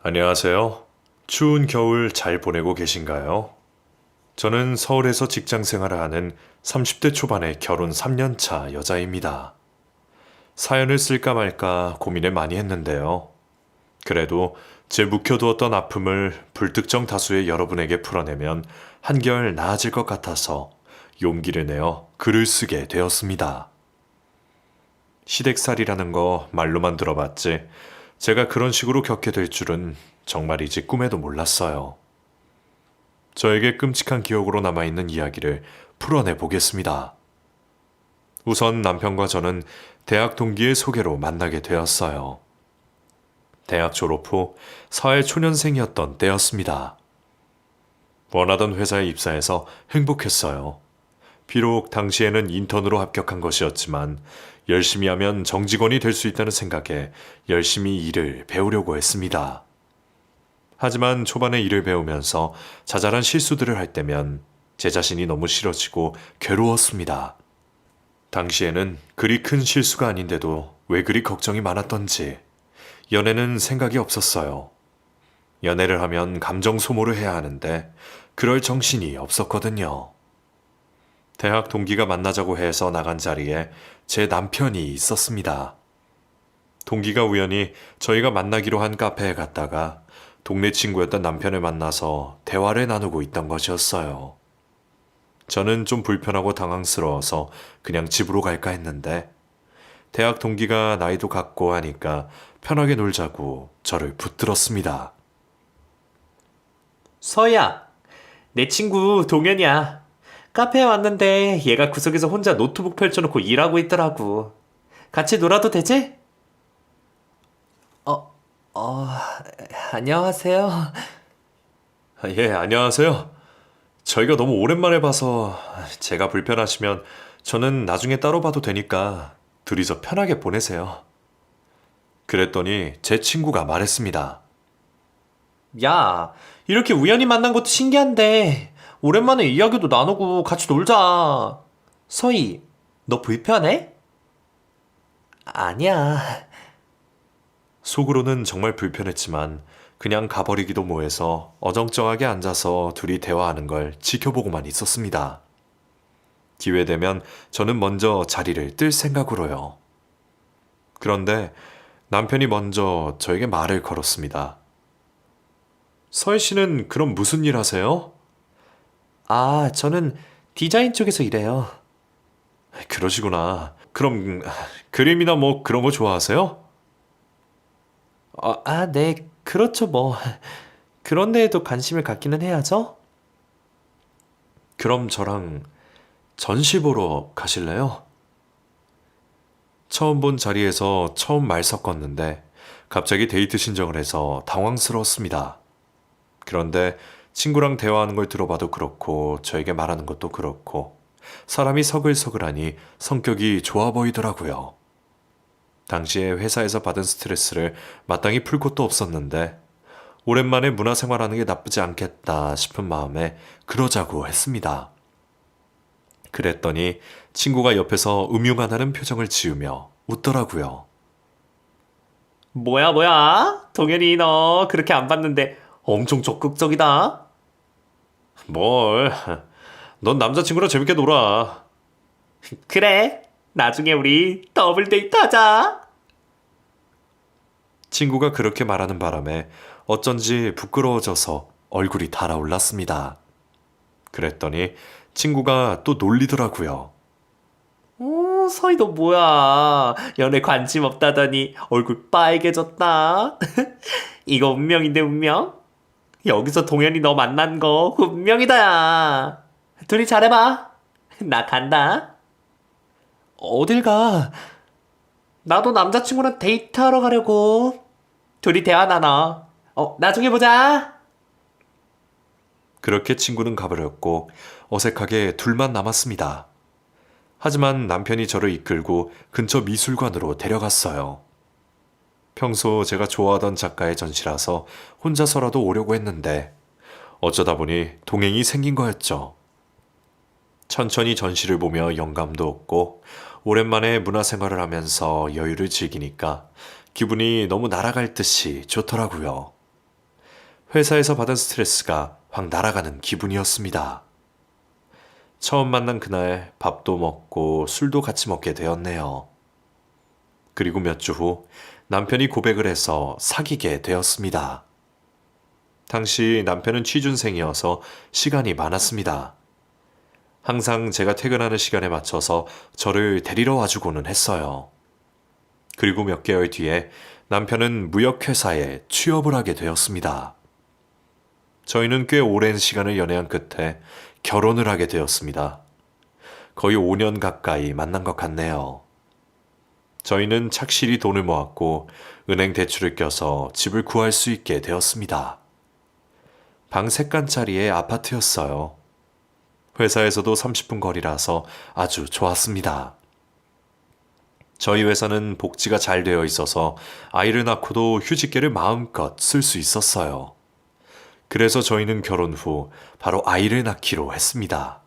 안녕하세요. 추운 겨울 잘 보내고 계신가요? 저는 서울에서 직장 생활을 하는 30대 초반의 결혼 3년 차 여자입니다. 사연을 쓸까 말까 고민을 많이 했는데요. 그래도 제 묵혀두었던 아픔을 불특정 다수의 여러분에게 풀어내면 한결 나아질 것 같아서 용기를 내어 글을 쓰게 되었습니다. 시댁살이라는 거 말로만 들어봤지 제가 그런 식으로 겪게 될 줄은 정말이지 꿈에도 몰랐어요. 저에게 끔찍한 기억으로 남아있는 이야기를 풀어내 보겠습니다. 우선 남편과 저는 대학 동기의 소개로 만나게 되었어요. 대학 졸업 후 사회 초년생이었던 때였습니다. 원하던 회사에 입사해서 행복했어요. 비록 당시에는 인턴으로 합격한 것이었지만 열심히 하면 정직원이 될 수 있다는 생각에 열심히 일을 배우려고 했습니다. 하지만 초반에 일을 배우면서 자잘한 실수들을 할 때면 제 자신이 너무 싫어지고 괴로웠습니다. 당시에는 그리 큰 실수가 아닌데도 왜 그리 걱정이 많았던지 연애는 생각이 없었어요. 연애를 하면 감정 소모를 해야 하는데 그럴 정신이 없었거든요. 대학 동기가 만나자고 해서 나간 자리에 제 남편이 있었습니다. 동기가 우연히 저희가 만나기로 한 카페에 갔다가 동네 친구였던 남편을 만나서 대화를 나누고 있던 것이었어요. 저는 좀 불편하고 당황스러워서 그냥 집으로 갈까 했는데 대학 동기가 나이도 같고 하니까 편하게 놀자고 저를 붙들었습니다. 서희야, 내 친구 동현이야. 카페에 왔는데 얘가 구석에서 혼자 노트북 펼쳐놓고 일하고 있더라고. 같이 놀아도 되지? 어, 어, 안녕하세요. 예, 안녕하세요. 저희가 너무 오랜만에 봐서 제가 불편하시면 저는 나중에 따로 봐도 되니까 둘이서 편하게 보내세요. 그랬더니 제 친구가 말했습니다. 야, 이렇게 우연히 만난 것도 신기한데, 오랜만에 이야기도 나누고 같이 놀자. 서희, 너 불편해? 아니야. 속으로는 정말 불편했지만 그냥 가버리기도 뭐해서 어정쩡하게 앉아서 둘이 대화하는 걸 지켜보고만 있었습니다. 기회되면 저는 먼저 자리를 뜰 생각으로요. 그런데 남편이 먼저 저에게 말을 걸었습니다. 서희 씨는 그럼 무슨 일 하세요? 아, 저는 디자인 쪽에서 일해요. 그러시구나. 그럼 그림이나 뭐 그런 거 좋아하세요? 네, 그렇죠, 뭐. 그런 데에도 관심을 갖기는 해야죠? 그럼 저랑 전시 보러 가실래요? 처음 본 자리에서 처음 말 섞었는데 갑자기 데이트 신청을 해서 당황스러웠습니다. 그런데 친구랑 대화하는 걸 들어봐도 그렇고 저에게 말하는 것도 그렇고 사람이 서글서글하니 성격이 좋아 보이더라고요. 당시에 회사에서 받은 스트레스를 마땅히 풀 곳도 없었는데 오랜만에 문화생활하는 게 나쁘지 않겠다 싶은 마음에 그러자고 했습니다. 그랬더니 친구가 옆에서 음흉하다는 표정을 지으며 웃더라고요. 뭐야? 동현이 너 그렇게 안 봤는데 엄청 적극적이다. 뭘, 넌 남자친구랑 재밌게 놀아. 그래, 나중에 우리 더블 데이트 하자. 친구가 그렇게 말하는 바람에 어쩐지 부끄러워져서 얼굴이 달아올랐습니다. 그랬더니 친구가 또 놀리더라고요. 서희 너 뭐야? 연애 관심 없다더니 얼굴 빨개졌다. 이거 운명인데 운명? 여기서 동현이 너 만난 거 운명이다 야. 둘이 잘해봐. 나 간다. 어딜 가? 나도 남자친구랑 데이트하러 가려고. 둘이 대화 나눠. 나중에 보자. 그렇게 친구는 가버렸고 어색하게 둘만 남았습니다. 하지만 남편이 저를 이끌고 근처 미술관으로 데려갔어요. 평소 제가 좋아하던 작가의 전시라서 혼자서라도 오려고 했는데 어쩌다 보니 동행이 생긴 거였죠. 천천히 전시를 보며 영감도 얻고 오랜만에 문화생활을 하면서 여유를 즐기니까 기분이 너무 날아갈 듯이 좋더라고요. 회사에서 받은 스트레스가 확 날아가는 기분이었습니다. 처음 만난 그날 밥도 먹고 술도 같이 먹게 되었네요. 그리고 몇 주 후 남편이 고백을 해서 사귀게 되었습니다. 당시 남편은 취준생이어서 시간이 많았습니다. 항상 제가 퇴근하는 시간에 맞춰서 저를 데리러 와주고는 했어요. 그리고 몇 개월 뒤에 남편은 무역회사에 취업을 하게 되었습니다. 저희는 꽤 오랜 시간을 연애한 끝에 결혼을 하게 되었습니다. 거의 5년 가까이 만난 것 같네요. 저희는 착실히 돈을 모았고 은행 대출을 껴서 집을 구할 수 있게 되었습니다. 방 3칸짜리의 아파트였어요. 회사에서도 30분 거리라서 아주 좋았습니다. 저희 회사는 복지가 잘 되어 있어서 아이를 낳고도 휴직계를 마음껏 쓸 수 있었어요. 그래서 저희는 결혼 후 바로 아이를 낳기로 했습니다.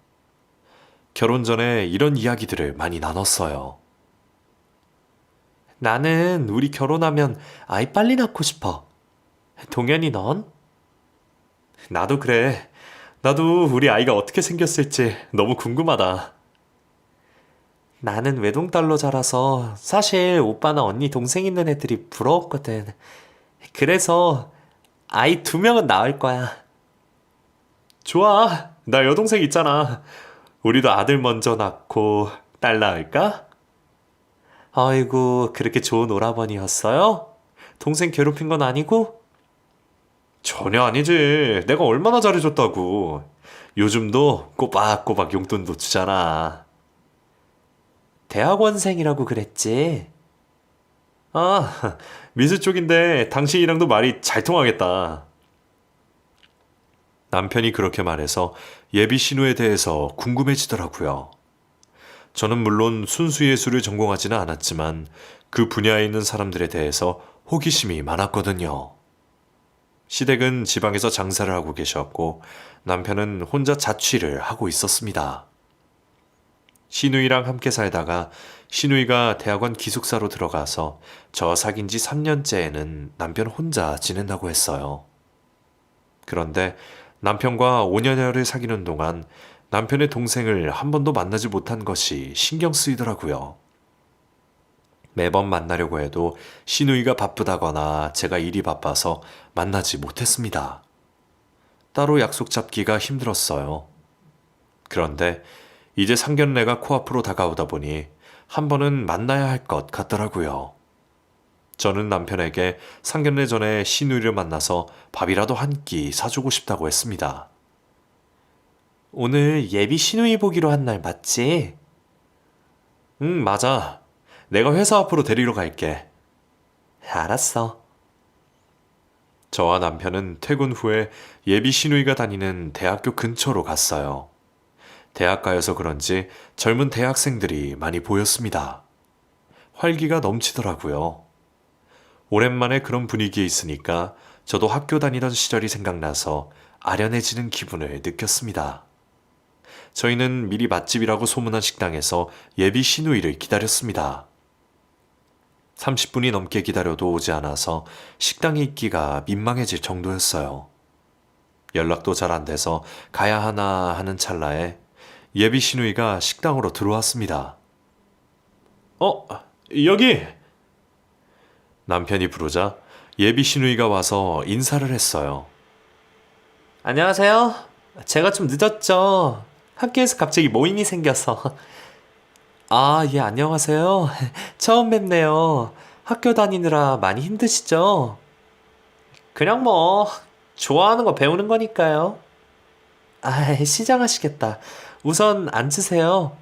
결혼 전에 이런 이야기들을 많이 나눴어요. 나는 우리 결혼하면 아이 빨리 낳고 싶어. 동현이 넌? 나도 그래. 나도 우리 아이가 어떻게 생겼을지 너무 궁금하다. 나는 외동딸로 자라서 사실 오빠나 언니 동생 있는 애들이 부러웠거든. 그래서 아이 2명은 낳을 거야. 좋아. 나 여동생 있잖아. 우리도 아들 먼저 낳고 딸 낳을까? 아이고, 그렇게 좋은 오라버니였어요? 동생 괴롭힌 건 아니고? 전혀 아니지. 내가 얼마나 잘해줬다고. 요즘도 꼬박꼬박 용돈도 주잖아. 대학원생이라고 그랬지. 아, 미술 쪽인데 당신이랑도 말이 잘 통하겠다. 남편이 그렇게 말해서 예비 신우에 대해서 궁금해지더라고요. 저는 물론 순수 예술을 전공하지는 않았지만 그 분야에 있는 사람들에 대해서 호기심이 많았거든요. 시댁은 지방에서 장사를 하고 계셨고 남편은 혼자 자취를 하고 있었습니다. 시누이랑 함께 살다가 시누이가 대학원 기숙사로 들어가서 저 사귄 지 3년째에는 남편 혼자 지낸다고 했어요. 그런데 남편과 5년여를 사귀는 동안 남편의 동생을 한 번도 만나지 못한 것이 신경 쓰이더라고요. 매번 만나려고 해도 시누이가 바쁘다거나 제가 일이 바빠서 만나지 못했습니다. 따로 약속 잡기가 힘들었어요. 그런데 이제 상견례가 코앞으로 다가오다 보니 한 번은 만나야 할 것 같더라고요. 저는 남편에게 상견례 전에 시누이를 만나서 밥이라도 한 끼 사주고 싶다고 했습니다. 오늘 예비 시누이 보기로 한 날 맞지? 응, 맞아. 내가 회사 앞으로 데리러 갈게. 알았어. 저와 남편은 퇴근 후에 예비 시누이가 다니는 대학교 근처로 갔어요. 대학가여서 그런지 젊은 대학생들이 많이 보였습니다. 활기가 넘치더라고요. 오랜만에 그런 분위기에 있으니까 저도 학교 다니던 시절이 생각나서 아련해지는 기분을 느꼈습니다. 저희는 미리 맛집이라고 소문난 식당에서 예비 시누이를 기다렸습니다. 30분이 넘게 기다려도 오지 않아서 식당에 있기가 민망해질 정도였어요. 연락도 잘 안 돼서 가야 하나 하는 찰나에 예비 시누이가 식당으로 들어왔습니다. 여기! 남편이 부르자 예비 시누이가 와서 인사를 했어요. 안녕하세요. 제가 좀 늦었죠. 학교에서 갑자기 모임이 생겨서. 아, 예, 안녕하세요. 처음 뵙네요. 학교 다니느라 많이 힘드시죠? 그냥 뭐, 좋아하는 거 배우는 거니까요. 아, 시장하시겠다. 우선 앉으세요.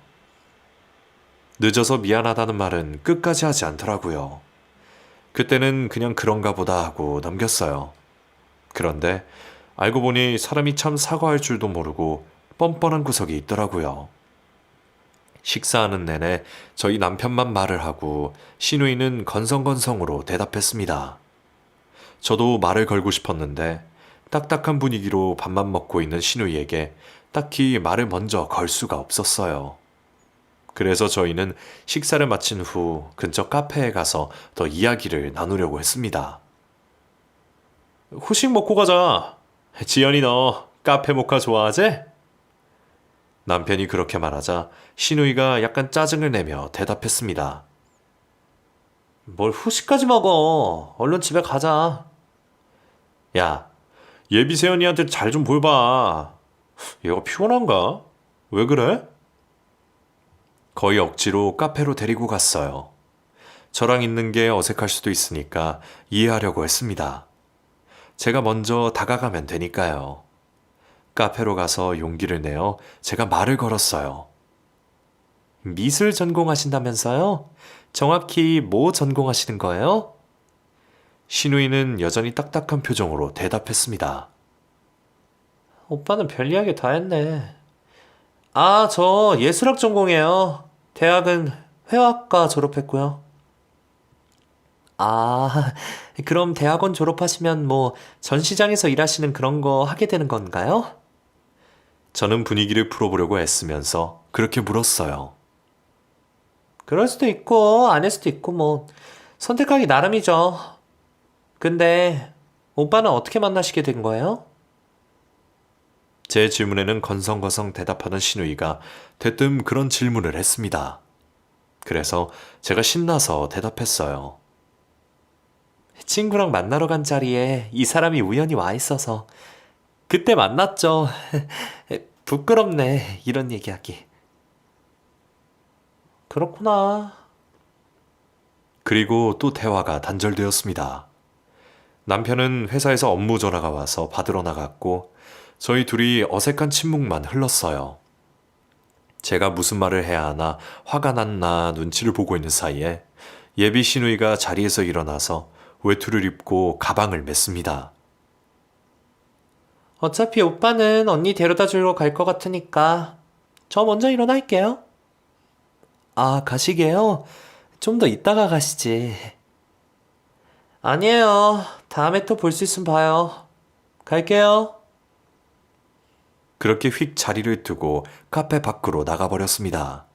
늦어서 미안하다는 말은 끝까지 하지 않더라고요. 그때는 그냥 그런가 보다 하고 넘겼어요. 그런데 알고 보니 사람이 참 사과할 줄도 모르고 뻔뻔한 구석이 있더라고요. 식사하는 내내 저희 남편만 말을 하고 시누이는 건성건성으로 대답했습니다. 저도 말을 걸고 싶었는데 딱딱한 분위기로 밥만 먹고 있는 시누이에게 딱히 말을 먼저 걸 수가 없었어요. 그래서 저희는 식사를 마친 후 근처 카페에 가서 더 이야기를 나누려고 했습니다. 후식 먹고 가자. 지연이 너 카페 모카 좋아하지? 남편이 그렇게 말하자 신우이가 약간 짜증을 내며 대답했습니다. 뭘 후식까지 먹어. 얼른 집에 가자. 야, 예비 세연이한테 잘 좀 보여봐. 얘가 피곤한가? 왜 그래? 거의 억지로 카페로 데리고 갔어요. 저랑 있는 게 어색할 수도 있으니까 이해하려고 했습니다. 제가 먼저 다가가면 되니까요. 카페로 가서 용기를 내어 제가 말을 걸었어요. 미술 전공하신다면서요? 정확히 뭐 전공하시는 거예요? 신우이는 여전히 딱딱한 표정으로 대답했습니다. 오빠는 별 이야기 다 했네. 아, 저 예술학 전공이에요. 대학은 회화학과 졸업했고요. 아, 그럼 대학원 졸업하시면 뭐 전시장에서 일하시는 그런 거 하게 되는 건가요? 저는 분위기를 풀어보려고 애쓰면서 그렇게 물었어요. 그럴 수도 있고, 아닐 수도 있고, 뭐, 선택하기 나름이죠. 근데, 오빠는 어떻게 만나시게 된 거예요? 제 질문에는 건성건성 대답하던 신우이가 대뜸 그런 질문을 했습니다. 그래서 제가 신나서 대답했어요. 친구랑 만나러 간 자리에 이 사람이 우연히 와 있어서, 그때 만났죠. 부끄럽네, 이런 얘기하기. 그렇구나. 그리고 또 대화가 단절되었습니다. 남편은 회사에서 업무 전화가 와서 받으러 나갔고 저희 둘이 어색한 침묵만 흘렀어요. 제가 무슨 말을 해야 하나 화가 났나 눈치를 보고 있는 사이에 예비 신우이가 자리에서 일어나서 외투를 입고 가방을 맸습니다. 어차피 오빠는 언니 데려다 주러 갈 것 같으니까, 저 먼저 일어날게요. 아, 가시게요? 좀 더 이따가 가시지. 아니에요. 다음에 또 볼 수 있으면 봐요. 갈게요. 그렇게 휙 자리를 두고 카페 밖으로 나가버렸습니다.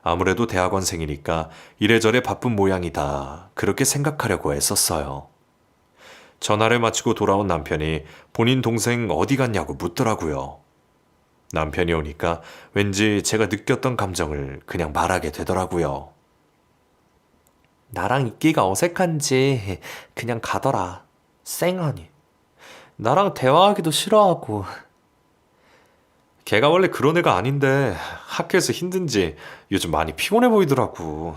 아무래도 대학원생이니까 이래저래 바쁜 모양이다. 그렇게 생각하려고 애썼어요. 전화를 마치고 돌아온 남편이 본인 동생 어디 갔냐고 묻더라고요. 남편이 오니까 왠지 제가 느꼈던 감정을 그냥 말하게 되더라고요. 나랑 있기가 어색한지 그냥 가더라. 쌩하니. 나랑 대화하기도 싫어하고. 걔가 원래 그런 애가 아닌데 학교에서 힘든지 요즘 많이 피곤해 보이더라고.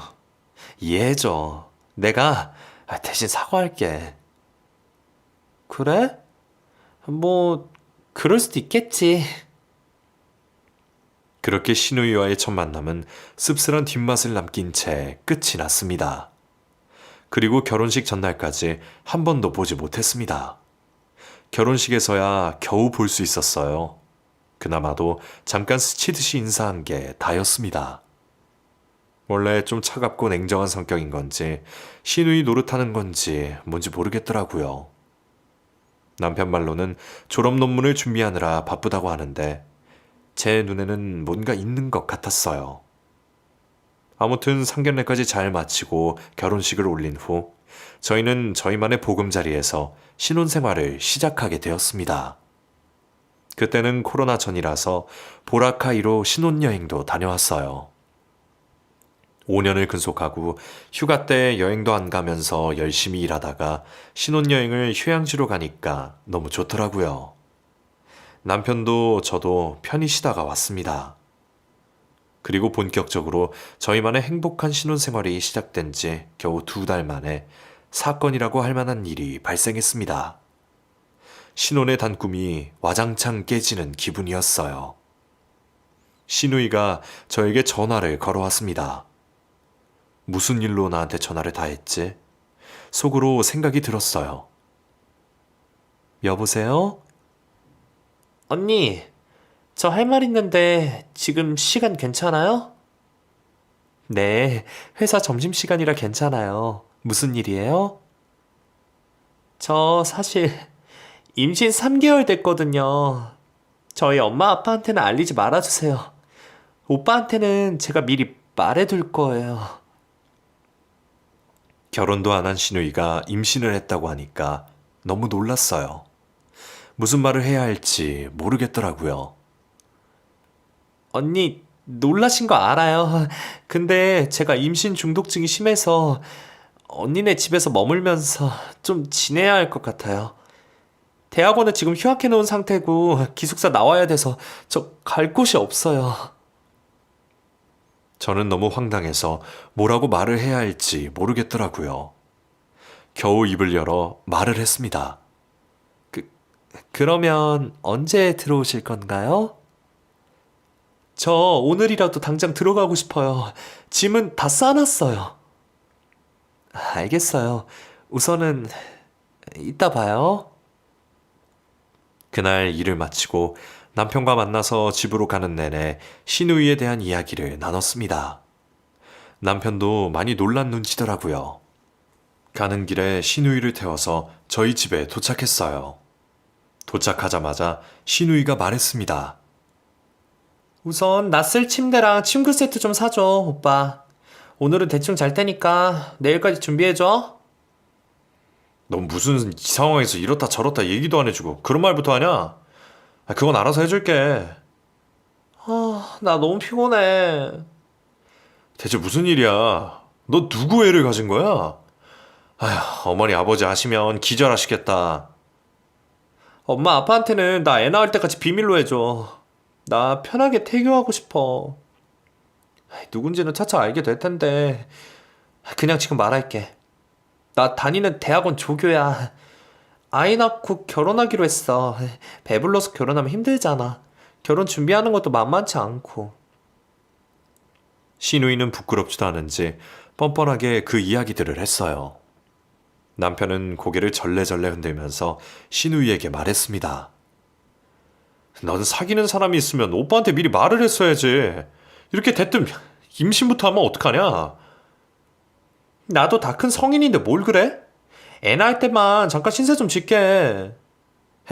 이해해줘. 내가 대신 사과할게. 그래? 뭐, 그럴 수도 있겠지. 그렇게 신우이와의 첫 만남은 씁쓸한 뒷맛을 남긴 채 끝이 났습니다. 그리고 결혼식 전날까지 한 번도 보지 못했습니다. 결혼식에서야 겨우 볼 수 있었어요. 그나마도 잠깐 스치듯이 인사한 게 다였습니다. 원래 좀 차갑고 냉정한 성격인 건지 신우이 노릇하는 건지 뭔지 모르겠더라고요. 남편 말로는 졸업 논문을 준비하느라 바쁘다고 하는데 제 눈에는 뭔가 있는 것 같았어요. 아무튼 상견례까지 잘 마치고 결혼식을 올린 후 저희는 저희만의 보금자리에서 신혼생활을 시작하게 되었습니다. 그때는 코로나 전이라서 보라카이로 신혼여행도 다녀왔어요. 5년을 근속하고 휴가 때 여행도 안 가면서 열심히 일하다가 신혼여행을 휴양지로 가니까 너무 좋더라고요. 남편도 저도 편히 쉬다가 왔습니다. 그리고 본격적으로 저희만의 행복한 신혼생활이 시작된 지 겨우 2달 만에 사건이라고 할 만한 일이 발생했습니다. 신혼의 단꿈이 와장창 깨지는 기분이었어요. 신우이가 저에게 전화를 걸어왔습니다. 무슨 일로 나한테 전화를 다 했지? 속으로 생각이 들었어요. 여보세요? 언니, 저 할 말 있는데 지금 시간 괜찮아요? 네, 회사 점심시간이라 괜찮아요. 무슨 일이에요? 저 사실 임신 3개월 됐거든요. 저희 엄마 아빠한테는 알리지 말아주세요. 오빠한테는 제가 미리 말해둘 거예요. 결혼도 안 한 신우이가 임신을 했다고 하니까 너무 놀랐어요. 무슨 말을 해야 할지 모르겠더라고요. 언니, 놀라신 거 알아요. 근데 제가 임신 중독증이 심해서 언니네 집에서 머물면서 좀 지내야 할 것 같아요. 대학원은 지금 휴학해 놓은 상태고 기숙사 나와야 돼서 저 갈 곳이 없어요. 저는 너무 황당해서 뭐라고 말을 해야 할지 모르겠더라고요. 겨우 입을 열어 말을 했습니다. 그러면 언제 들어오실 건가요? 저 오늘이라도 당장 들어가고 싶어요. 짐은 다 싸놨어요. 알겠어요. 우선은 이따 봐요. 그날 일을 마치고 남편과 만나서 집으로 가는 내내 시누이에 대한 이야기를 나눴습니다. 남편도 많이 놀란 눈치더라고요. 가는 길에 시누이를 태워서 저희 집에 도착했어요. 도착하자마자 시누이가 말했습니다. 우선 낯설 침대랑 침구 세트 좀 사줘, 오빠. 오늘은 대충 잘 테니까 내일까지 준비해줘. 넌 무슨 이 상황에서 이렇다 저렇다 얘기도 안 해주고 그런 말부터 하냐? 그건 알아서 해줄게. 나 너무 피곤해. 대체 무슨 일이야? 너 누구 애를 가진 거야? 아휴, 어머니 아버지 아시면 기절하시겠다. 엄마 아빠한테는 나 애 낳을 때까지 비밀로 해줘. 나 편하게 태교하고 싶어. 누군지는 차차 알게 될 텐데 그냥 지금 말할게. 나 다니는 대학원 조교야. 아이 낳고 결혼하기로 했어. 배불러서 결혼하면 힘들잖아. 결혼 준비하는 것도 만만치 않고. 시누이는 부끄럽지도 않은지 뻔뻔하게 그 이야기들을 했어요. 남편은 고개를 절레절레 흔들면서 시누이에게 말했습니다. 넌 사귀는 사람이 있으면 오빠한테 미리 말을 했어야지. 이렇게 대뜸 임신부터 하면 어떡하냐? 나도 다 큰 성인인데 뭘 그래? 애 낳을 때만 잠깐 신세 좀 질게.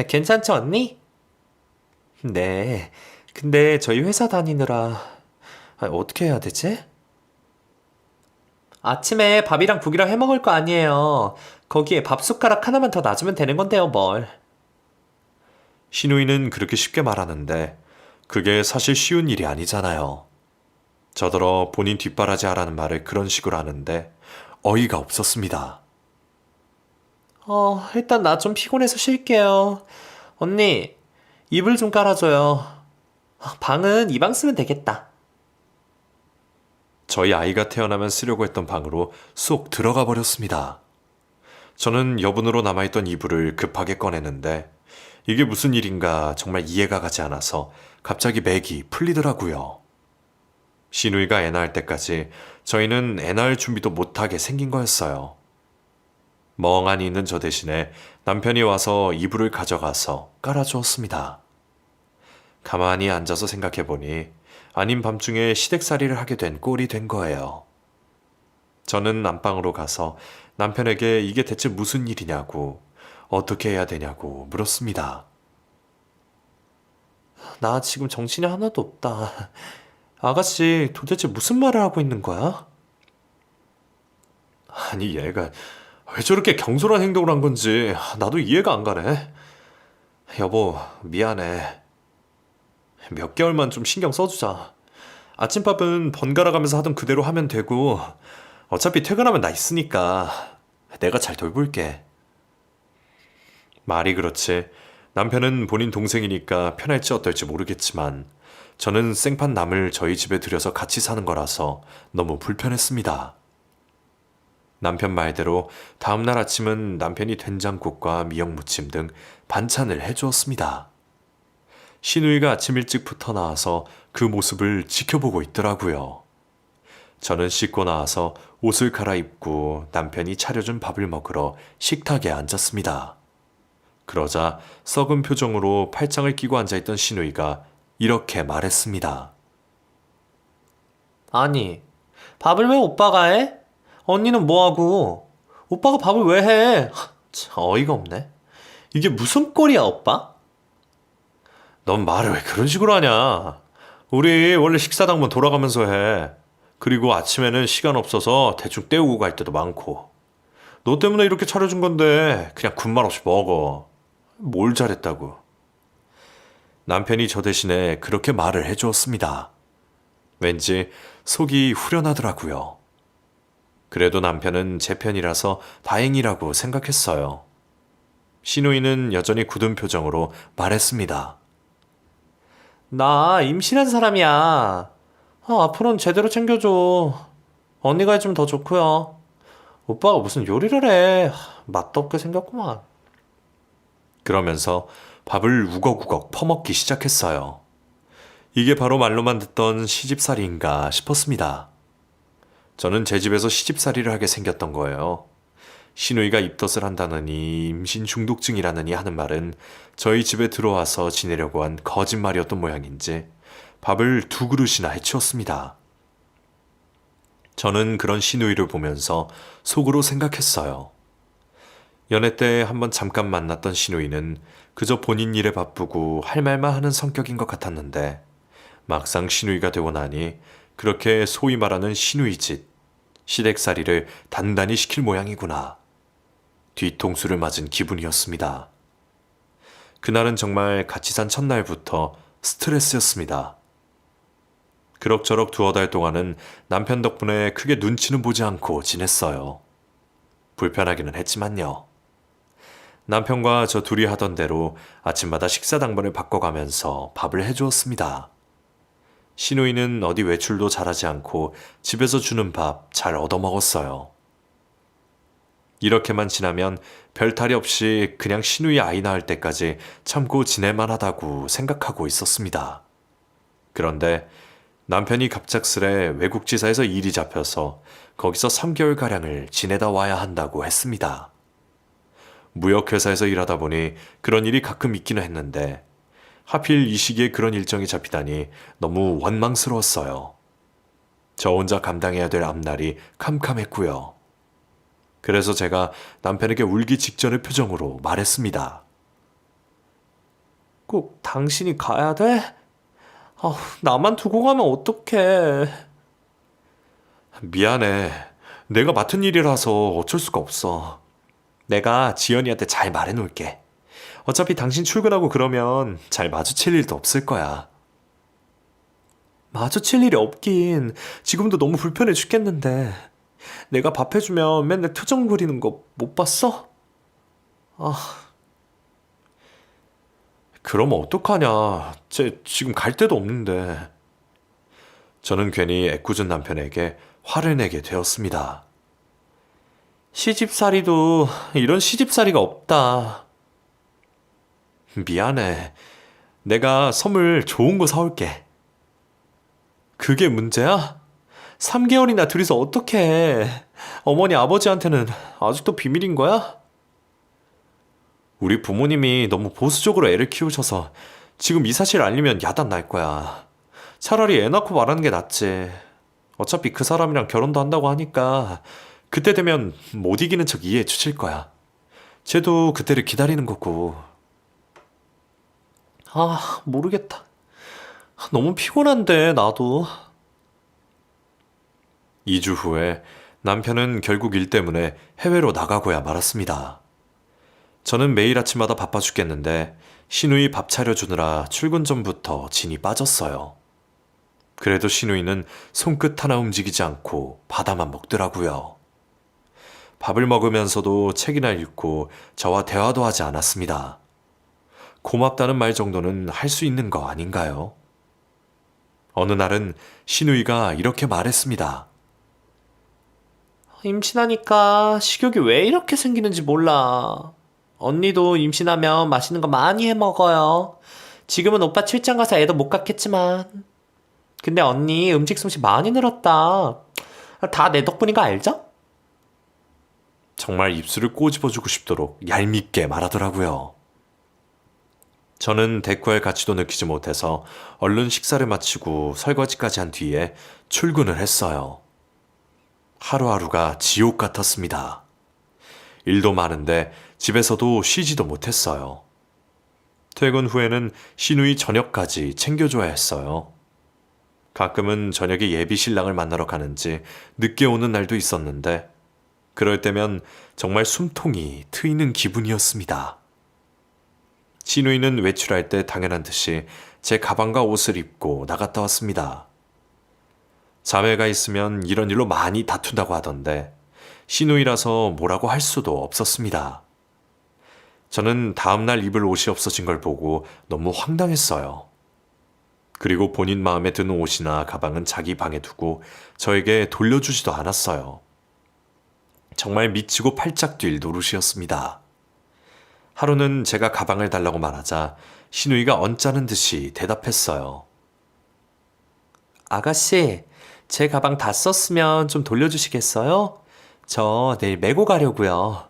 괜찮지 언니? 네. 근데 저희 회사 다니느라 어떻게 해야 되지? 아침에 밥이랑 국이랑 해 먹을 거 아니에요. 거기에 밥 숟가락 하나만 더 놔주면 되는 건데요, 뭘. 시누이는 그렇게 쉽게 말하는데 그게 사실 쉬운 일이 아니잖아요. 저더러 본인 뒷바라지 하라는 말을 그런 식으로 하는데 어이가 없었습니다. 일단 나 좀 피곤해서 쉴게요. 언니, 이불 좀 깔아줘요. 방은 이 방 쓰면 되겠다. 저희 아이가 태어나면 쓰려고 했던 방으로 쏙 들어가 버렸습니다. 저는 여분으로 남아있던 이불을 급하게 꺼내는데 이게 무슨 일인가 정말 이해가 가지 않아서 갑자기 맥이 풀리더라고요. 시누이가 애 낳을 때까지 저희는 애 낳을 준비도 못하게 생긴 거였어요. 멍하니 있는 저 대신에 남편이 와서 이불을 가져가서 깔아주었습니다. 가만히 앉아서 생각해보니 아닌 밤중에 시댁살이를 하게 된 꼴이 된 거예요. 저는 안방으로 가서 남편에게 이게 대체 무슨 일이냐고 어떻게 해야 되냐고 물었습니다. 나 지금 정신이 하나도 없다. 아가씨, 도대체 무슨 말을 하고 있는 거야? 아니 얘가 왜 저렇게 경솔한 행동을 한 건지 나도 이해가 안 가네. 여보, 미안해. 몇 개월만 좀 신경 써주자. 아침밥은 번갈아 가면서 하던 그대로 하면 되고 어차피 퇴근하면 나 있으니까 내가 잘 돌볼게. 말이 그렇지 남편은 본인 동생이니까 편할지 어떨지 모르겠지만 저는 생판 남을 저희 집에 들여서 같이 사는 거라서 너무 불편했습니다. 남편 말대로 다음날 아침은 남편이 된장국과 미역무침 등 반찬을 해주었습니다. 시누이가 아침 일찍부터 나와서 그 모습을 지켜보고 있더라고요. 저는 씻고 나와서 옷을 갈아입고 남편이 차려준 밥을 먹으러 식탁에 앉았습니다. 그러자 썩은 표정으로 팔짱을 끼고 앉아있던 시누이가 이렇게 말했습니다. 아니, 밥을 왜 오빠가 해? 언니는 뭐하고? 오빠가 밥을 왜 해? 참, 어이가 없네. 이게 무슨 꼴이야, 오빠? 넌 말을 왜 그런 식으로 하냐? 우리 원래 식사당번 돌아가면서 해. 그리고 아침에는 시간 없어서 대충 때우고 갈 때도 많고. 너 때문에 이렇게 차려준 건데 그냥 군말 없이 먹어. 뭘 잘했다고? 남편이 저 대신에 그렇게 말을 해주었습니다. 왠지 속이 후련하더라고요. 그래도 남편은 제 편이라서 다행이라고 생각했어요. 시누이는 여전히 굳은 표정으로 말했습니다. 나 임신한 사람이야. 앞으로는 제대로 챙겨줘. 언니가 해주면 더 좋고요. 오빠가 무슨 요리를 해. 맛도 없게 생겼구만. 그러면서 밥을 우걱우걱 퍼먹기 시작했어요. 이게 바로 말로만 듣던 시집살이인가 싶었습니다. 저는 제 집에서 시집살이를 하게 생겼던 거예요. 시누이가 입덧을 한다느니 임신 중독증이라느니 하는 말은 저희 집에 들어와서 지내려고 한 거짓말이었던 모양인지 밥을 2그릇이나 해치웠습니다. 저는 그런 시누이를 보면서 속으로 생각했어요. 연애 때 한번 잠깐 만났던 시누이는 그저 본인 일에 바쁘고 할 말만 하는 성격인 것 같았는데 막상 시누이가 되고 나니 그렇게 소위 말하는 시누이짓, 시댁살이를 단단히 시킬 모양이구나. 뒤통수를 맞은 기분이었습니다. 그날은 정말 같이 산 첫날부터 스트레스였습니다. 그럭저럭 2달 동안은 남편 덕분에 크게 눈치는 보지 않고 지냈어요. 불편하기는 했지만요. 남편과 저 둘이 하던 대로 아침마다 식사 당번을 바꿔가면서 밥을 해주었습니다. 시누이는 어디 외출도 잘하지 않고 집에서 주는 밥 잘 얻어먹었어요. 이렇게만 지나면 별 탈이 없이 그냥 시누이 아이 낳을 때까지 참고 지낼만 하다고 생각하고 있었습니다. 그런데 남편이 갑작스레 외국 지사에서 일이 잡혀서 거기서 3개월가량을 지내다 와야 한다고 했습니다. 무역회사에서 일하다 보니 그런 일이 가끔 있기는 했는데 하필 이 시기에 그런 일정이 잡히다니 너무 원망스러웠어요. 저 혼자 감당해야 될 앞날이 캄캄했고요. 그래서 제가 남편에게 울기 직전의 표정으로 말했습니다. 꼭 당신이 가야 돼? 나만 두고 가면 어떡해. 미안해. 내가 맡은 일이라서 어쩔 수가 없어. 내가 지연이한테 잘 말해놓을게. 어차피 당신 출근하고 그러면 잘 마주칠 일도 없을 거야. 마주칠 일이 없긴. 지금도 너무 불편해 죽겠는데. 내가 밥 해주면 맨날 표정 그리는 거 못 봤어? 그럼 어떡하냐. 쟤 지금 갈 데도 없는데. 저는 괜히 애꿎은 남편에게 화를 내게 되었습니다. 시집살이도 이런 시집살이가 없다. 미안해. 내가 선물 좋은 거 사올게. 그게 문제야? 3개월이나 둘이서 어떻게 해? 어머니 아버지한테는 아직도 비밀인 거야? 우리 부모님이 너무 보수적으로 애를 키우셔서 지금 이 사실 알리면 야단 날 거야. 차라리 애 낳고 말하는 게 낫지. 어차피 그 사람이랑 결혼도 한다고 하니까 그때 되면 못 이기는 척 이해해 주실 거야. 쟤도 그때를 기다리는 거고. 모르겠다. 너무 피곤한데, 나도. 2주 후에 남편은 결국 일 때문에 해외로 나가고야 말았습니다. 저는 매일 아침마다 바빠 죽겠는데 시누이 밥 차려주느라 출근 전부터 진이 빠졌어요. 그래도 시누이는 손끝 하나 움직이지 않고 바다만 먹더라고요. 밥을 먹으면서도 책이나 읽고 저와 대화도 하지 않았습니다. 고맙다는 말 정도는 할 수 있는 거 아닌가요? 어느 날은 시누이가 이렇게 말했습니다. 임신하니까 식욕이 왜 이렇게 생기는지 몰라. 언니도 임신하면 맛있는 거 많이 해 먹어요. 지금은 오빠 출장 가서 애도 못 갖겠지만. 근데 언니 음식 솜씨 많이 늘었다. 다 내 덕분인 거 알죠? 정말 입술을 꼬집어주고 싶도록 얄밉게 말하더라고요. 저는 대꾸할 가치도 느끼지 못해서 얼른 식사를 마치고 설거지까지 한 뒤에 출근을 했어요. 하루하루가 지옥 같았습니다. 일도 많은데 집에서도 쉬지도 못했어요. 퇴근 후에는 시누이 저녁까지 챙겨줘야 했어요. 가끔은 저녁에 예비 신랑을 만나러 가는지 늦게 오는 날도 있었는데 그럴 때면 정말 숨통이 트이는 기분이었습니다. 신우이는 외출할 때 당연한 듯이 제 가방과 옷을 입고 나갔다 왔습니다. 자매가 있으면 이런 일로 많이 다툰다고 하던데 신우이라서 뭐라고 할 수도 없었습니다. 저는 다음날 입을 옷이 없어진 걸 보고 너무 황당했어요. 그리고 본인 마음에 드는 옷이나 가방은 자기 방에 두고 저에게 돌려주지도 않았어요. 정말 미치고 팔짝 뛸 노릇이었습니다. 하루는 제가 가방을 달라고 말하자 신우이가 언짢은 듯이 대답했어요. 아가씨, 제 가방 다 썼으면 좀 돌려주시겠어요? 저 내일 메고 가려고요.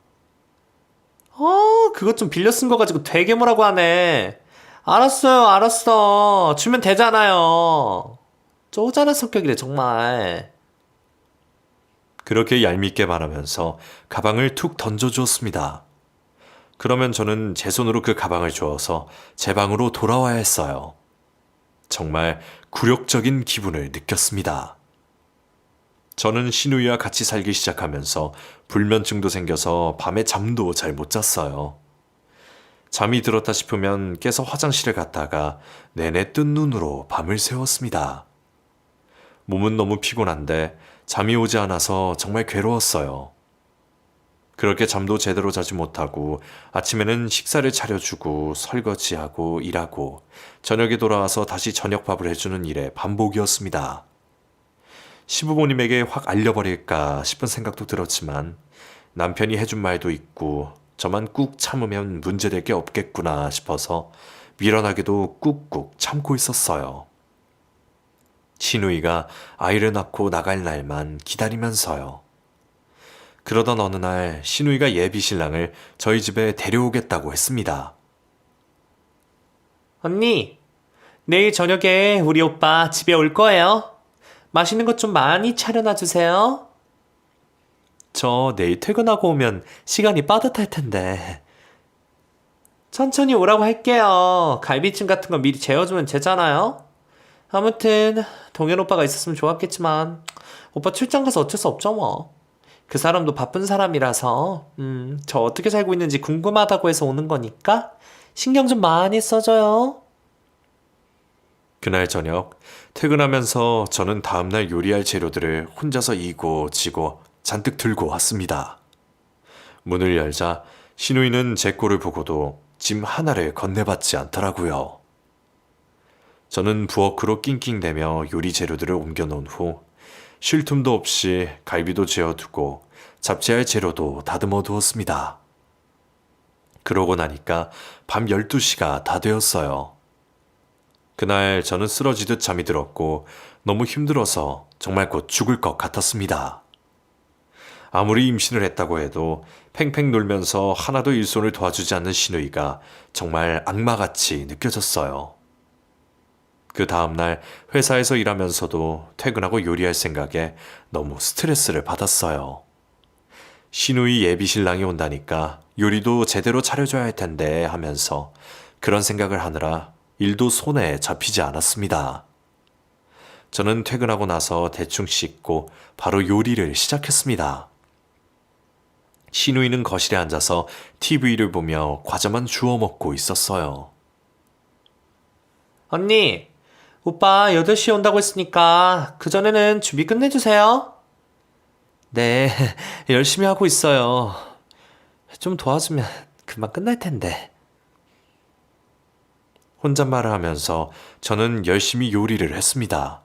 그것 좀 빌려 쓴 거 가지고 되게 뭐라고 하네. 알았어요, 알았어. 주면 되잖아요. 쪼잔한 성격이래, 정말. 그렇게 얄밉게 말하면서 가방을 툭 던져주었습니다. 그러면 저는 제 손으로 그 가방을 주워서 제 방으로 돌아와야 했어요. 정말 굴욕적인 기분을 느꼈습니다. 저는 신우이와 같이 살기 시작하면서 불면증도 생겨서 밤에 잠도 잘 못 잤어요. 잠이 들었다 싶으면 깨서 화장실을 갔다가 내내 뜬 눈으로 밤을 새웠습니다. 몸은 너무 피곤한데 잠이 오지 않아서 정말 괴로웠어요. 그렇게 잠도 제대로 자지 못하고 아침에는 식사를 차려주고 설거지하고 일하고 저녁에 돌아와서 다시 저녁밥을 해주는 일의 반복이었습니다. 시부모님에게 확 알려버릴까 싶은 생각도 들었지만 남편이 해준 말도 있고 저만 꾹 참으면 문제될 게 없겠구나 싶어서 미련하게도 꾹꾹 참고 있었어요. 신우이가 아이를 낳고 나갈 날만 기다리면서요. 그러던 어느 날 신우이가 예비 신랑을 저희 집에 데려오겠다고 했습니다. 언니, 내일 저녁에 우리 오빠 집에 올 거예요. 맛있는 것 좀 많이 차려놔 주세요. 저 내일 퇴근하고 오면 시간이 빠듯할 텐데. 천천히 오라고 할게요. 갈비찜 같은 거 미리 재워주면 되잖아요. 아무튼 동현 오빠가 있었으면 좋았겠지만 오빠 출장 가서 어쩔 수 없죠 뭐. 그 사람도 바쁜 사람이라서 저 어떻게 살고 있는지 궁금하다고 해서 오는 거니까 신경 좀 많이 써줘요. 그날 저녁 퇴근하면서 저는 다음날 요리할 재료들을 혼자서 이고 지고 잔뜩 들고 왔습니다. 문을 열자 신우이는 제 꼴을 보고도 짐 하나를 건네받지 않더라고요. 저는 부엌으로 낑낑대며 요리 재료들을 옮겨놓은 후 쉴 틈도 없이 갈비도 재워두고 잡채할 재료도 다듬어 두었습니다. 그러고 나니까 밤 12시가 다 되었어요. 그날 저는 쓰러지듯 잠이 들었고 너무 힘들어서 정말 곧 죽을 것 같았습니다. 아무리 임신을 했다고 해도 팽팽 놀면서 하나도 일손을 도와주지 않는 신우이가 정말 악마같이 느껴졌어요. 그 다음날 회사에서 일하면서도 퇴근하고 요리할 생각에 너무 스트레스를 받았어요. 신우이 예비 신랑이 온다니까 요리도 제대로 차려줘야 할 텐데 하면서 그런 생각을 하느라 일도 손에 잡히지 않았습니다. 저는 퇴근하고 나서 대충 씻고 바로 요리를 시작했습니다. 신우이는 거실에 앉아서 TV를 보며 과자만 주워 먹고 있었어요. 언니, 오빠 8시에 온다고 했으니까 그전에는 준비 끝내주세요. 네, 열심히 하고 있어요. 좀 도와주면 금방 끝날 텐데. 혼잣말을 하면서 저는 열심히 요리를 했습니다.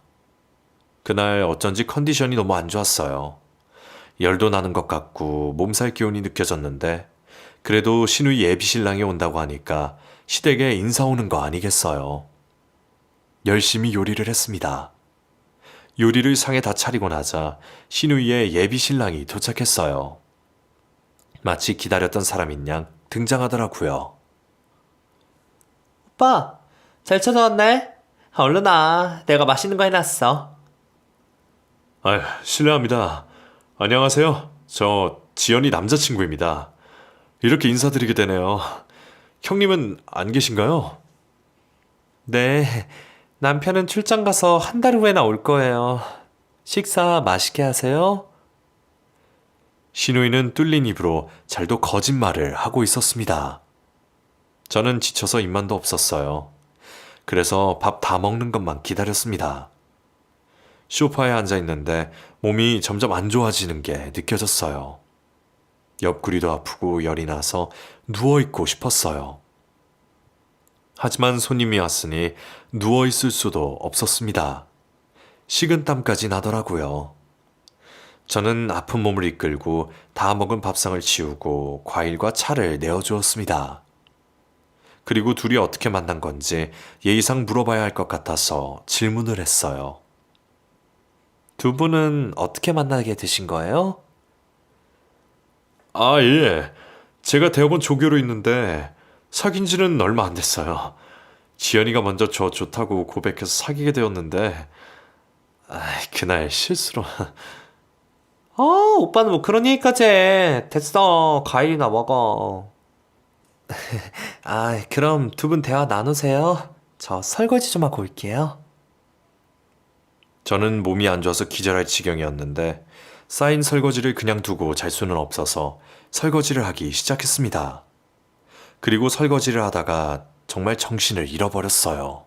그날 어쩐지 컨디션이 너무 안 좋았어요. 열도 나는 것 같고 몸살 기운이 느껴졌는데 그래도 신우이 예비 신랑이 온다고 하니까 시댁에 인사 오는 거 아니겠어요. 열심히 요리를 했습니다. 요리를 상에 다 차리고 나자 신우이의 예비 신랑이 도착했어요. 마치 기다렸던 사람인 양 등장하더라고요. 오빠, 잘 찾아왔네? 얼른 와. 내가 맛있는 거 해놨어. 아휴, 실례합니다. 안녕하세요. 저 지연이 남자친구입니다. 이렇게 인사드리게 되네요. 형님은 안 계신가요? 네, 남편은 출장 가서 한 달 후에 나올 거예요. 식사 맛있게 하세요. 신우이는 뚫린 입으로 잘도 거짓말을 하고 있었습니다. 저는 지쳐서 입만도 없었어요. 그래서 밥 다 먹는 것만 기다렸습니다. 소파에 앉아 있는데 몸이 점점 안 좋아지는 게 느껴졌어요. 옆구리도 아프고 열이 나서 누워있고 싶었어요. 하지만 손님이 왔으니 누워있을 수도 없었습니다. 식은땀까지 나더라고요. 저는 아픈 몸을 이끌고 다 먹은 밥상을 치우고 과일과 차를 내어주었습니다. 그리고 둘이 어떻게 만난 건지 예의상 물어봐야 할 것 같아서 질문을 했어요. 두 분은 어떻게 만나게 되신 거예요? 아, 예. 제가 대학원 조교로 있는데 사귄 지는 얼마 안 됐어요. 지연이가 먼저 저 좋다고 고백해서 사귀게 되었는데 그날 실수로. 오빠는 뭐 그런 얘기까지 해. 됐어. 과일이나 먹어. 그럼 두 분 대화 나누세요. 저 설거지 좀 하고 올게요. 저는 몸이 안 좋아서 기절할 지경이었는데 쌓인 설거지를 그냥 두고 잘 수는 없어서 설거지를 하기 시작했습니다. 그리고 설거지를 하다가 정말 정신을 잃어버렸어요.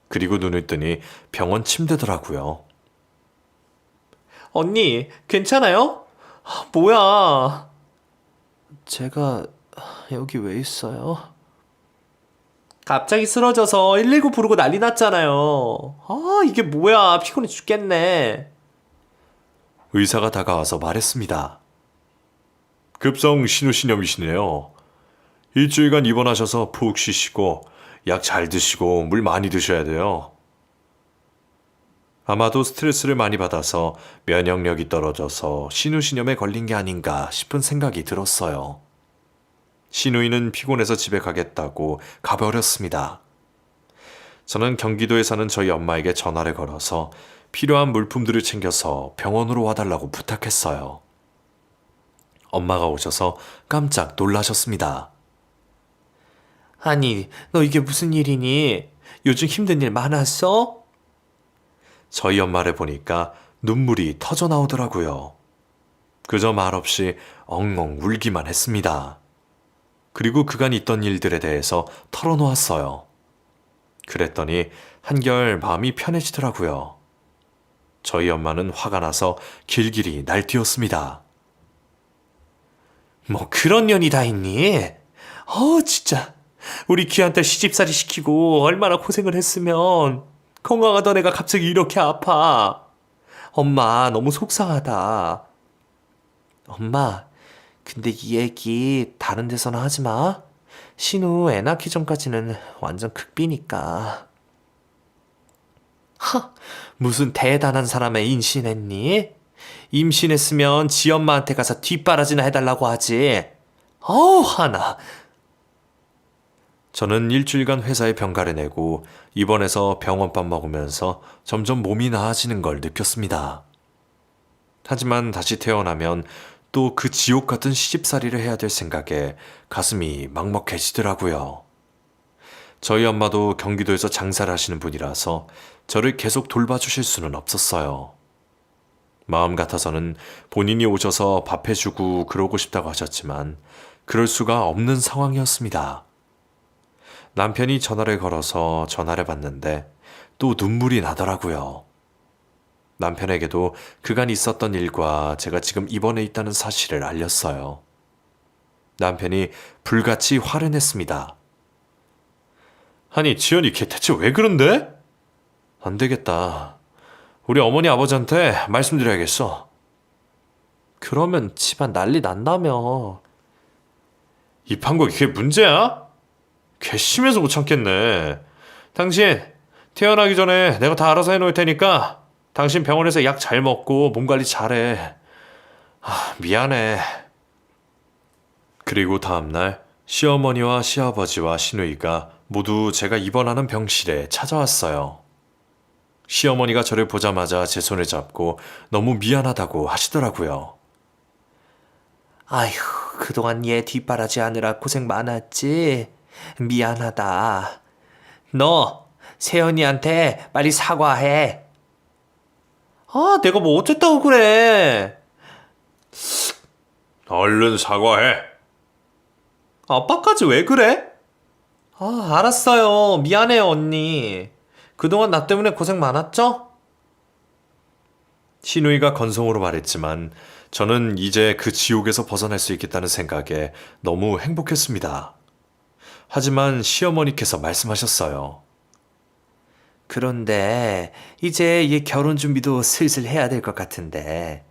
그리고 눈을 뜨니 병원 침대더라고요. 언니, 괜찮아요? 뭐야? 제가 여기 왜 있어요? 갑자기 쓰러져서 119 부르고 난리 났잖아요. 이게 뭐야. 피곤해 죽겠네. 의사가 다가와서 말했습니다. 급성 신우신염이시네요. 일주일간 입원하셔서 푹 쉬시고 약 잘 드시고 물 많이 드셔야 돼요. 아마도 스트레스를 많이 받아서 면역력이 떨어져서 신우신염에 걸린 게 아닌가 싶은 생각이 들었어요. 신우이는 피곤해서 집에 가겠다고 가버렸습니다. 저는 경기도에 사는 저희 엄마에게 전화를 걸어서 필요한 물품들을 챙겨서 병원으로 와달라고 부탁했어요. 엄마가 오셔서 깜짝 놀라셨습니다. 아니, 너 이게 무슨 일이니? 요즘 힘든 일 많았어? 저희 엄마를 보니까 눈물이 터져 나오더라고요. 그저 말없이 엉엉 울기만 했습니다. 그리고 그간 있던 일들에 대해서 털어놓았어요. 그랬더니 한결 마음이 편해지더라고요. 저희 엄마는 화가 나서 길길이 날뛰었습니다. 뭐 그런 년이 다 있니? 진짜. 우리 귀한 딸 시집살이 시키고 얼마나 고생을 했으면 건강하던 애가 갑자기 이렇게 아파. 엄마 너무 속상하다. 엄마, 근데 이 얘기 다른 데서는 하지 마. 신우 애 낳기 전까지는 완전 극비니까. 무슨 대단한 사람의 임신했니? 임신했으면 지 엄마한테 가서 뒷바라지나 해달라고 하지. 화나. 저는 일주일간 회사에 병가를 내고 입원해서 병원밥 먹으면서 점점 몸이 나아지는 걸 느꼈습니다. 하지만 다시 태어나면 또 그 지옥 같은 시집살이를 해야 될 생각에 가슴이 막먹해지더라고요. 저희 엄마도 경기도에서 장사를 하시는 분이라서 저를 계속 돌봐주실 수는 없었어요. 마음 같아서는 본인이 오셔서 밥 해주고 그러고 싶다고 하셨지만 그럴 수가 없는 상황이었습니다. 남편이 전화를 걸어서 전화를 받는데 또 눈물이 나더라고요. 남편에게도 그간 있었던 일과 제가 지금 입원해 있다는 사실을 알렸어요. 남편이 불같이 화를 냈습니다. 아니, 지연이 걔 대체 왜 그런데? 안 되겠다. 우리 어머니 아버지한테 말씀드려야겠어. 그러면 집안 난리 난다며. 입한 거 그게 문제야? 괘씸해서 못 참겠네. 당신 태어나기 전에 내가 다 알아서 해놓을 테니까 당신 병원에서 약 잘 먹고 몸 관리 잘해. 미안해. 그리고 다음날 시어머니와 시아버지와 시누이가 모두 제가 입원하는 병실에 찾아왔어요. 시어머니가 저를 보자마자 제 손을 잡고 너무 미안하다고 하시더라고요. 아휴, 그동안 얘 뒷바라지 하느라 고생 많았지. 미안하다. 너 세연이한테 빨리 사과해. 내가 뭐 어쨌다고 그래. 얼른 사과해. 아빠까지 왜 그래? 아, 알았어요. 미안해요, 언니. 그동안 나 때문에 고생 많았죠? 신우이가 건성으로 말했지만 저는 이제 그 지옥에서 벗어날 수 있겠다는 생각에 너무 행복했습니다. 하지만 시어머니께서 말씀하셨어요. 그런데 이제 얘 결혼 준비도 슬슬 해야 될 것 같은데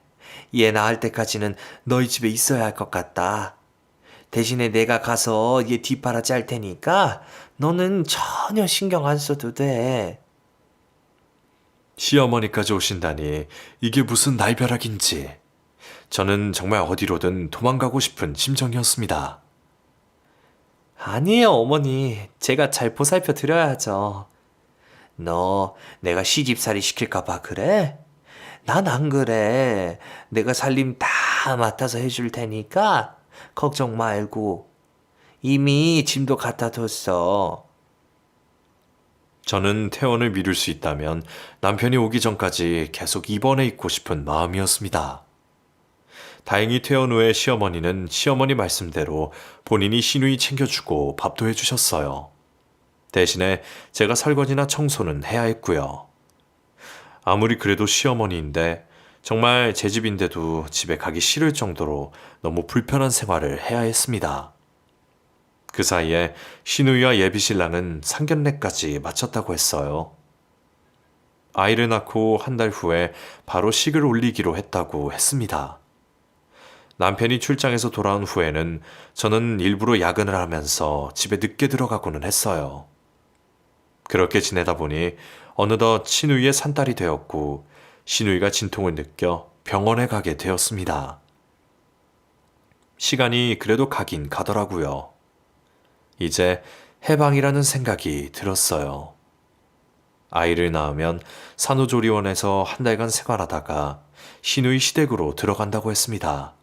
얘 낳을 때까지는 너희 집에 있어야 할 것 같다. 대신에 내가 가서 얘 뒷바라 짤 테니까 너는 전혀 신경 안 써도 돼. 시어머니까지 오신다니 이게 무슨 날벼락인지 저는 정말 어디로든 도망가고 싶은 심정이었습니다. 아니에요, 어머니. 제가 잘 보살펴 드려야죠. 너 내가 시집살이 시킬까 봐 그래? 난 안 그래. 내가 살림 다 맡아서 해줄 테니까 걱정 말고. 이미 짐도 갖다 뒀어. 저는 퇴원을 미룰 수 있다면 남편이 오기 전까지 계속 입원해 있고 싶은 마음이었습니다. 다행히 퇴원 후에 시어머니는 시어머니 말씀대로 본인이 시누이 챙겨주고 밥도 해주셨어요. 대신에 제가 설거지나 청소는 해야 했고요. 아무리 그래도 시어머니인데 정말 제 집인데도 집에 가기 싫을 정도로 너무 불편한 생활을 해야 했습니다. 그 사이에 시누이와 예비신랑은 상견례까지 마쳤다고 했어요. 아이를 낳고 한 달 후에 바로 식을 올리기로 했다고 했습니다. 남편이 출장에서 돌아온 후에는 저는 일부러 야근을 하면서 집에 늦게 들어가고는 했어요. 그렇게 지내다 보니 어느덧 시누이의 산딸이 되었고 시누이가 진통을 느껴 병원에 가게 되었습니다. 시간이 그래도 가긴 가더라고요. 이제 해방이라는 생각이 들었어요. 아이를 낳으면 산후조리원에서 한 달간 생활하다가 시누이 시댁으로 들어간다고 했습니다.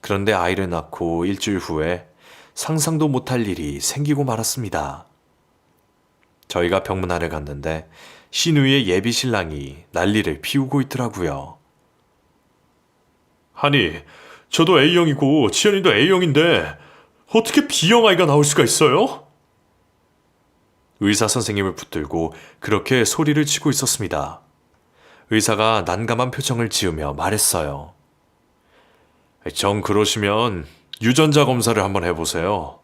그런데 아이를 낳고 일주일 후에 상상도 못할 일이 생기고 말았습니다. 저희가 병문안을 갔는데 시누이의 예비 신랑이 난리를 피우고 있더라고요. 아니, 저도 A형이고 지연이도 A형인데 어떻게 B형 아이가 나올 수가 있어요? 의사 선생님을 붙들고 그렇게 소리를 치고 있었습니다. 의사가 난감한 표정을 지으며 말했어요. 정 그러시면 유전자 검사를 한번 해보세요.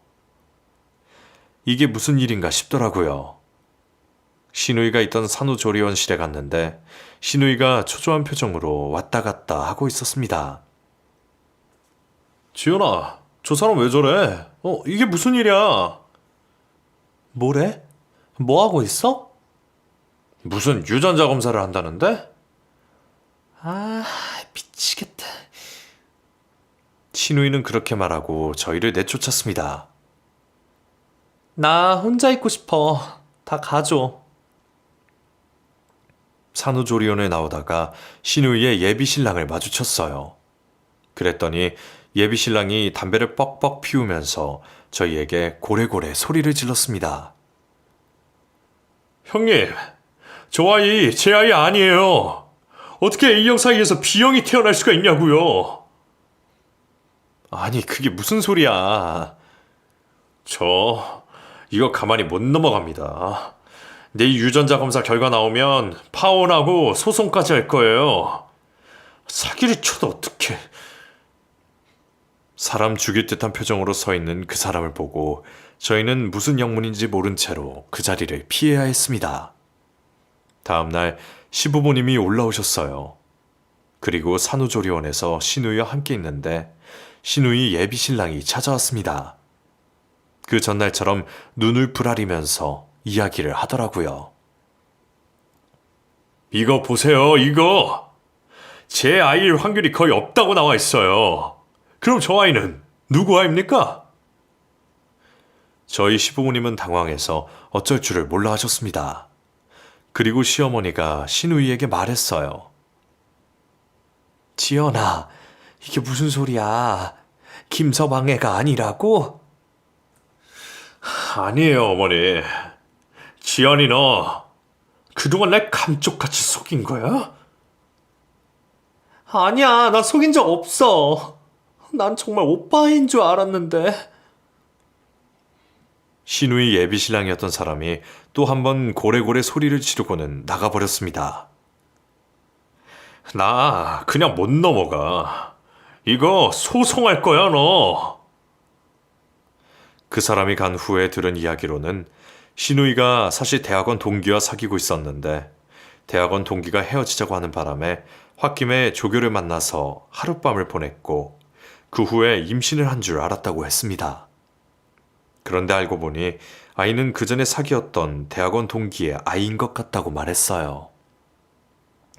이게 무슨 일인가 싶더라고요. 시누이가 있던 산후조리원실에 갔는데 시누이가 초조한 표정으로 왔다 갔다 하고 있었습니다. 지연아, 저 사람 왜 저래? 이게 무슨 일이야? 뭐래? 뭐 하고 있어? 무슨 유전자 검사를 한다는데? 아, 미치겠다. 시누이는 그렇게 말하고 저희를 내쫓았습니다. 나 혼자 있고 싶어. 다 가줘. 산후조리원에 나오다가 시누이의 예비 신랑을 마주쳤어요. 그랬더니 예비 신랑이 담배를 뻑뻑 피우면서 저희에게 고래고래 소리를 질렀습니다. 형님, 저 아이 제 아이 아니에요. 어떻게 A형 사이에서 B형이 태어날 수가 있냐고요. 아니, 그게 무슨 소리야. 저 이거 가만히 못 넘어갑니다. 내일 유전자 검사 결과 나오면 파혼하고 소송까지 할 거예요. 사기를 쳐도 어떡해. 사람 죽일 듯한 표정으로 서 있는 그 사람을 보고 저희는 무슨 영문인지 모른 채로 그 자리를 피해야 했습니다. 다음날 시부모님이 올라오셨어요. 그리고 산후조리원에서 시누이와 함께 있는데 시누이 예비 신랑이 찾아왔습니다. 그 전날처럼 눈을 부라리면서 이야기를 하더라고요. 이거 보세요, 이거. 제 아이일 확률이 거의 없다고 나와 있어요. 그럼 저 아이는 누구 아입니까? 저희 시부모님은 당황해서 어쩔 줄을 몰라 하셨습니다. 그리고 시어머니가 시누이에게 말했어요. 지연아, 이게 무슨 소리야? 김서방애가 아니라고? 아니에요, 어머니. 지연이 너 그동안 날 감쪽같이 속인 거야? 아니야, 나 속인 적 없어. 난 정말 오빠인 줄 알았는데. 신우이 예비신랑이었던 사람이 또 한 번 고래고래 소리를 지르고는 나가버렸습니다. 나 그냥 못 넘어가. 이거 소송할 거야, 너. 그 사람이 간 후에 들은 이야기로는 신우이가 사실 대학원 동기와 사귀고 있었는데 대학원 동기가 헤어지자고 하는 바람에 홧김에 조교를 만나서 하룻밤을 보냈고 그 후에 임신을 한 줄 알았다고 했습니다. 그런데 알고 보니 아이는 그 전에 사귀었던 대학원 동기의 아이인 것 같다고 말했어요.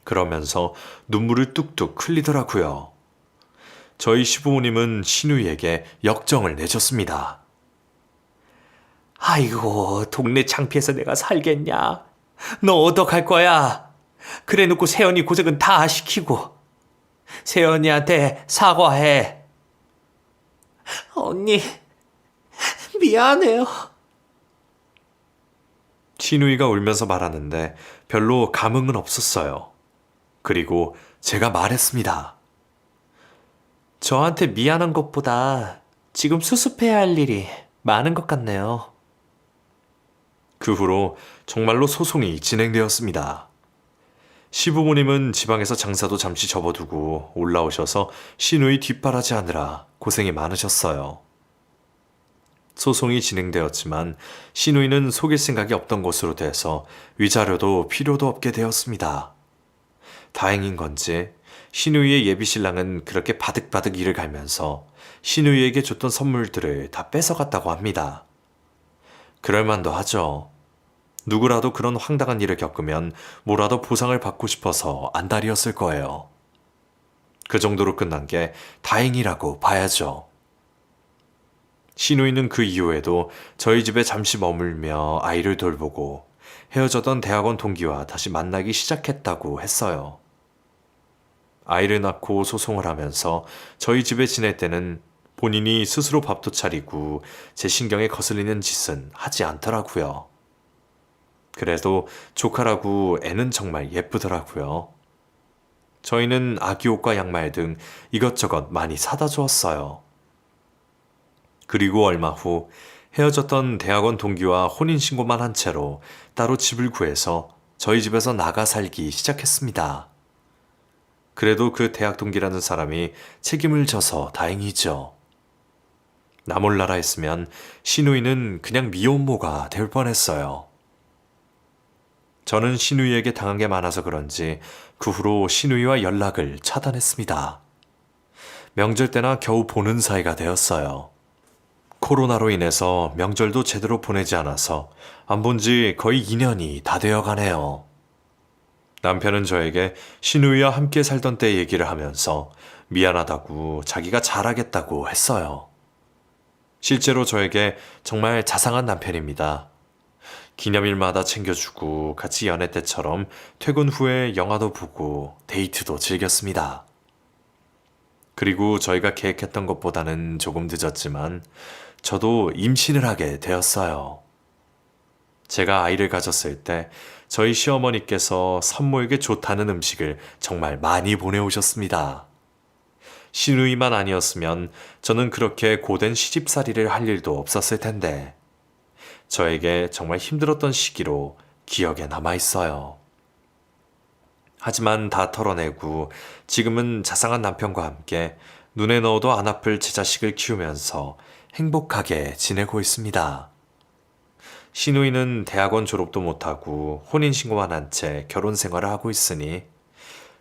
그러면서 눈물을 뚝뚝 흘리더라고요. 저희 시부모님은 신우이에게 역정을 내줬습니다. 아이고, 동네 창피해서 내가 살겠냐? 너 어떡할 거야? 그래 놓고 세연이 고생은 다 시키고. 세연이한테 사과해. 언니, 미안해요. 신우이가 울면서 말하는데 별로 감흥은 없었어요. 그리고 제가 말했습니다. 저한테 미안한 것보다 지금 수습해야 할 일이 많은 것 같네요. 그 후로 정말로 소송이 진행되었습니다. 시부모님은 지방에서 장사도 잠시 접어두고 올라오셔서 신우이 뒷바라지 하느라 고생이 많으셨어요. 소송이 진행되었지만 신우이는 속일 생각이 없던 것으로 돼서 위자료도 필요도 없게 되었습니다. 다행인 건지 신우이의 예비신랑은 그렇게 바득바득 일을 갈면서 신우이에게 줬던 선물들을 다 뺏어갔다고 합니다. 그럴만도 하죠. 누구라도 그런 황당한 일을 겪으면 뭐라도 보상을 받고 싶어서 안달이었을 거예요. 그 정도로 끝난 게 다행이라고 봐야죠. 신우이는 그 이후에도 저희 집에 잠시 머물며 아이를 돌보고 헤어졌던 대학원 동기와 다시 만나기 시작했다고 했어요. 아이를 낳고 소송을 하면서 저희 집에 지낼 때는 본인이 스스로 밥도 차리고 제 신경에 거슬리는 짓은 하지 않더라고요. 그래도 조카라고 애는 정말 예쁘더라고요. 저희는 아기 옷과 양말 등 이것저것 많이 사다 주었어요. 그리고 얼마 후 헤어졌던 대학원 동기와 혼인신고만 한 채로 따로 집을 구해서 저희 집에서 나가 살기 시작했습니다. 그래도 그 대학 동기라는 사람이 책임을 져서 다행이죠. 나 몰라라 했으면 신우이는 그냥 미혼모가 될 뻔했어요. 저는 신우이에게 당한 게 많아서 그런지 그 후로 신우이와 연락을 차단했습니다. 명절 때나 겨우 보는 사이가 되었어요. 코로나로 인해서 명절도 제대로 보내지 않아서 안 본 지 거의 2년이 다 되어 가네요. 남편은 저에게 신우이와 함께 살던 때 얘기를 하면서 미안하다고 자기가 잘하겠다고 했어요. 실제로 저에게 정말 자상한 남편입니다. 기념일마다 챙겨주고 같이 연애 때처럼 퇴근 후에 영화도 보고 데이트도 즐겼습니다. 그리고 저희가 계획했던 것보다는 조금 늦었지만 저도 임신을 하게 되었어요. 제가 아이를 가졌을 때 저희 시어머니께서 산모에게 좋다는 음식을 정말 많이 보내오셨습니다. 신우이만 아니었으면 저는 그렇게 고된 시집살이를 할 일도 없었을 텐데 저에게 정말 힘들었던 시기로 기억에 남아 있어요. 하지만 다 털어내고 지금은 자상한 남편과 함께 눈에 넣어도 안 아플 제 자식을 키우면서 행복하게 지내고 있습니다. 신우이는 대학원 졸업도 못하고 혼인신고만 한 채 결혼 생활을 하고 있으니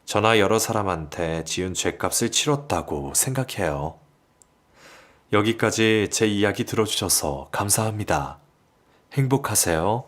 저나 여러 사람한테 지은 죗값을 치렀다고 생각해요. 여기까지 제 이야기 들어주셔서 감사합니다. 행복하세요.